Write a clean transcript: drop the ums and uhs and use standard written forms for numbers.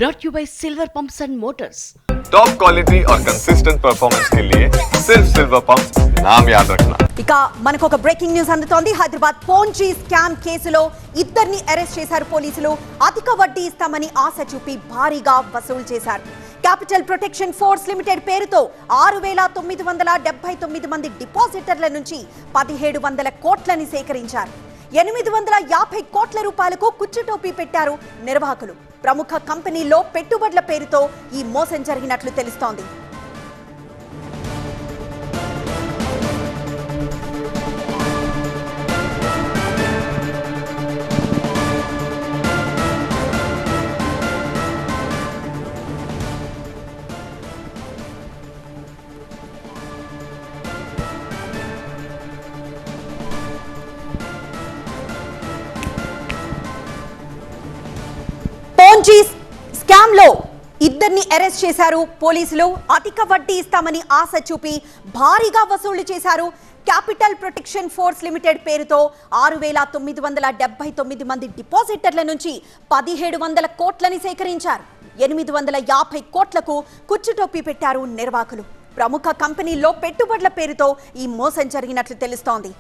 brought you by Silver Pumps and Motors. Top quality और consistent performance के लिए सिर्फ सिल्वर पंप्स नाम याद रखना। ఇక మనకు ఒక బ్రేకింగ్ న్యూస్ అందుతోంది. హైదరాబాద్ పోంజీ స్కామ్ కేసులో ఇద్దరిని అరెస్ట్ చేశారు పోలీసులు. అధిక వడ్డీ ఇస్తామని ఆశ చూపి భారీగా వసూలు చేశారు. క్యాపిటల్ ప్రొటెక్షన్ ఫోర్స్ లిమిటెడ్ పేరుతో 6,979 మంది డిపాజిటర్ల నుంచి 1,700 కోట్లని సేకరించారు. 850 కోట్ల రూపాయలకు కుచ్చుటోపీ పెట్టారు నిర్వాహకులు. ప్రముఖ కంపెనీల్లో పెట్టుబడుల పేరుతో ఈ మోసం జరిగినట్లు తెలుస్తోంది. పోంజీ స్కామ్ లో ఇద్దరిని అరెస్ట్ చేశారు పోలీసులు. అధిక వడ్డీ ఇస్తామని ఆశ చూపి భారీగా వసూళ్లు చేశారు. క్యాపిటల్ ప్రొటెక్షన్ ఫోర్స్ లిమిటెడ్ పేరుతో 6,979 మంది డిపాజిటర్ల నుంచి 1,700 కోట్లని సేకరించారు. 850 కోట్లకు కుచ్చుటోపీ పెట్టారు నిర్వాహకులు. ప్రముఖ కంపెనీల్లో పెట్టుబడుల పేరుతో ఈ మోసం జరిగినట్లు తెలుస్తోంది.